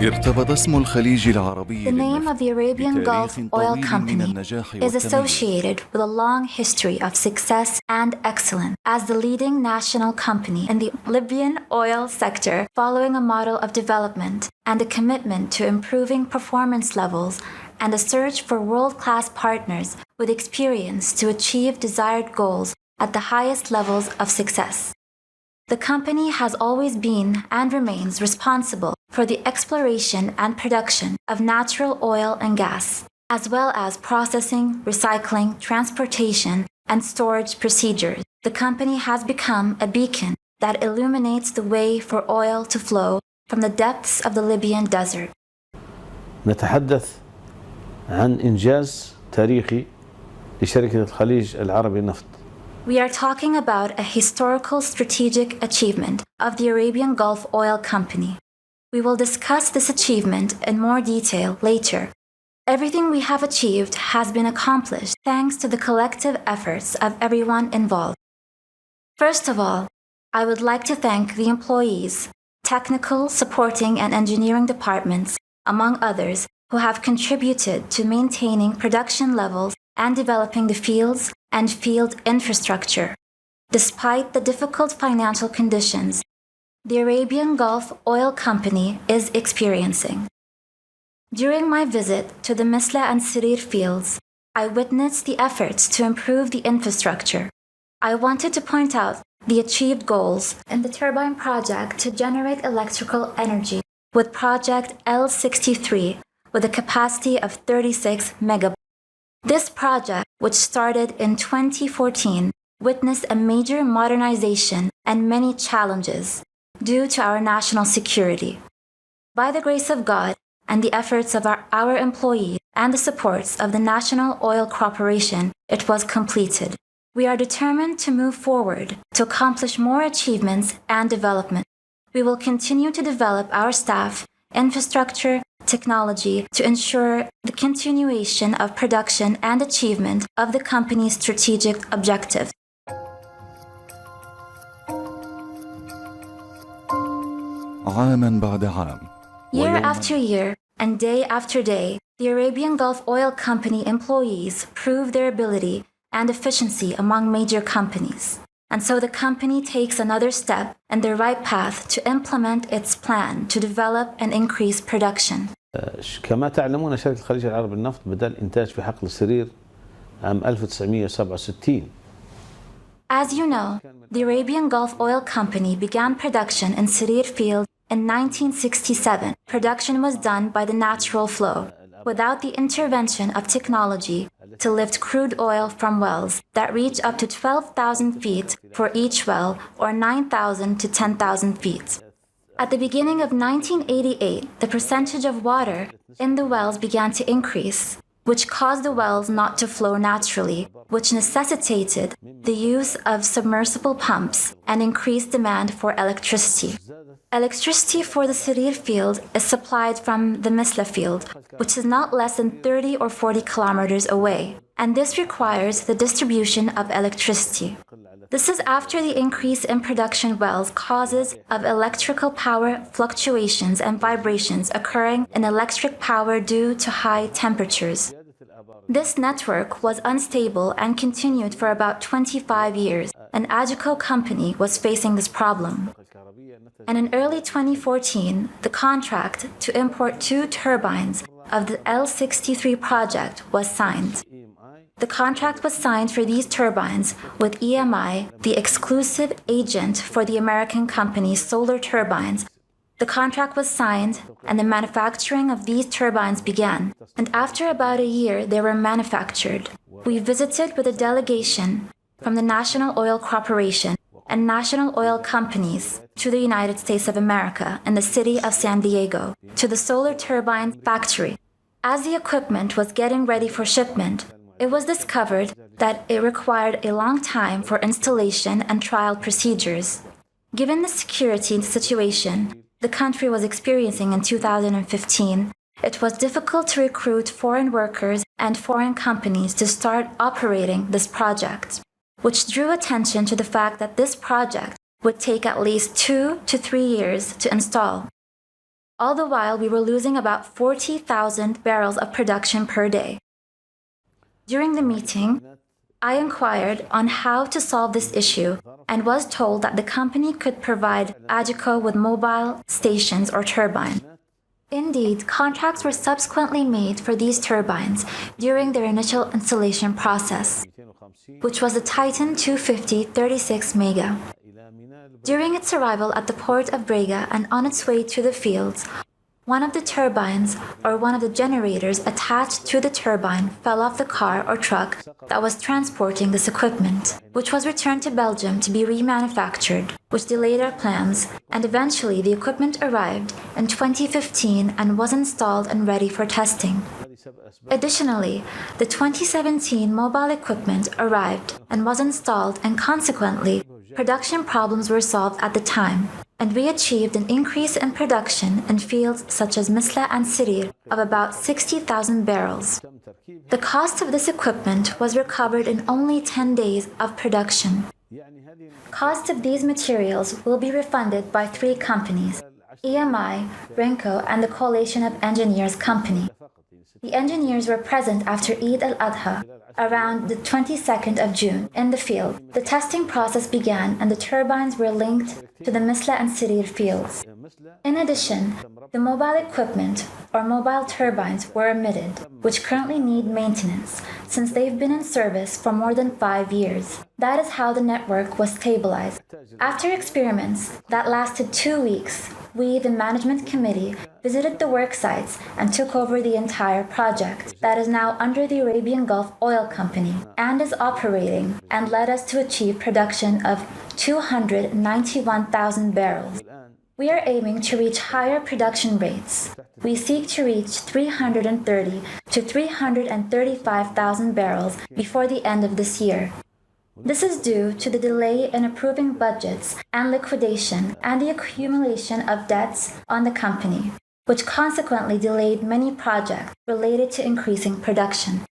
ارتبط اسم الخليج العربي The name of the Arabian Gulf Oil Company is associated with a long history of success and excellence as the leading national company in the Libyan oil sector, following a model of development and a commitment to improving performance levels and a search for world-class partners with experience to achieve desired goals at the highest levels of success. The company has always been and remains responsible for the exploration and production of natural oil and gas, as well as processing, recycling, transportation, and storage procedures. The company has become a beacon that illuminates the way for oil to flow from the depths of the Libyan desert. نتحدث عن إنجاز تاريخي لشركة الخليج العربي للنفط. We are talking about a historical strategic achievement of the Arabian Gulf Oil Company. We will discuss this achievement in more detail later. Everything we have achieved has been accomplished thanks to the collective efforts of everyone involved. First of all, I would like to thank the employees, technical, supporting, and engineering departments, among others, who have contributed to maintaining production levels and developing the fields and field infrastructure. Despite the difficult financial conditions the Arabian Gulf Oil Company is experiencing. During my visit to the Messla and Sarir fields, I witnessed the efforts to improve the infrastructure. I wanted to point out the achieved goals in the turbine project to generate electrical energy with project L63 with a capacity of 36 megawatt. This project, which started in 2014, witnessed a major modernization and many challenges due to our national security. By the grace of God and the efforts of our employees and the supports of the National Oil Corporation, it was completed. We are determined to move forward to accomplish more achievements and development. We will continue to develop our staff, infrastructure, technology to ensure the continuation of production and achievement of the company's strategic objectives. عاماً بعد عام. Year after year and day after day, the Arabian Gulf Oil Company employees prove their ability and efficiency among major companies. And so the company takes another step in the right path to implement its plan to develop and increase production. كما تعلمون شركة الخليج العربي للنفط بدأ الإنتاج في حقل السرير عام 1967. As you know, the Arabian Gulf Oil Company began production in Sarir field in 1967. Production was done by the natural flow, without the intervention of technology to lift crude oil from wells that reach up to 12,000 feet for each well or 9,000 to 10,000 feet. At the beginning of 1988, the percentage of water in the wells began to increase, which caused the wells not to flow naturally, which necessitated the use of submersible pumps and increased demand for electricity. Electricity for the Sarir field is supplied from the Messla field, which is not less than 30 or 40 kilometers away, and this requires the distribution of electricity. This is after the increase in production wells causes of electrical power fluctuations and vibrations occurring in electric power due to high temperatures. This network was unstable and continued for about 25 years, and Agico company was facing this problem. And in early 2014, the contract to import 2 turbines of the L63 project was signed. The contract was signed for these turbines with EMI, the exclusive agent for the American company Solar Turbines. The contract was signed and the manufacturing of these turbines began. And after about a year, they were manufactured. We visited with a delegation from the National Oil Corporation and national oil companies to the United States of America in the city of San Diego to the Solar Turbine factory. As the equipment was getting ready for shipment, it was discovered that it required a long time for installation and trial procedures. Given the security situation the country was experiencing in 2015, it was difficult to recruit foreign workers and foreign companies to start operating this project, which drew attention to the fact that this project would take at least 2 to 3 years to install. All the while, we were losing about 40,000 barrels of production per day. During the meeting, I inquired on how to solve this issue and was told that the company could provide Agico with mobile stations or turbine. Indeed, contracts were subsequently made for these turbines during their initial installation process, which was the Titan 250 36 mega. During its arrival at the port of Brega and on its way to the fields, one of the turbines or one of the generators attached to the turbine fell off the car or truck that was transporting this equipment, which was returned to Belgium to be remanufactured, which delayed our plans, and eventually the equipment arrived in 2015 and was installed and ready for testing. Additionally, the 2017 mobile equipment arrived and was installed, and consequently, production problems were solved at the time, and we achieved an increase in production in fields such as Messla and Sarir of about 60,000 barrels. The cost of this equipment was recovered in only 10 days of production. Cost of these materials will be refunded by 3 companies: EMI, Renko, and the Coalition of Engineers Company. The engineers were present after Eid al-Adha, around the 22nd of June, in the field. The testing process began and the turbines were linked to the Messla and Sarir fields. In addition, the mobile equipment, or mobile turbines, were omitted, which currently need maintenance, since they've been in service for more than 5 years. That is how the network was stabilized. After experiments that lasted 2 weeks, we, the management committee, visited the work sites and took over the entire project that is now under the Arabian Gulf Oil Company and is operating, and led us to achieve production of 291,000 barrels. We are aiming to reach higher production rates. We seek to reach 330 to 335,000 barrels before the end of this year. This is due to the delay in approving budgets and liquidation and the accumulation of debts on the company, which consequently delayed many projects related to increasing production.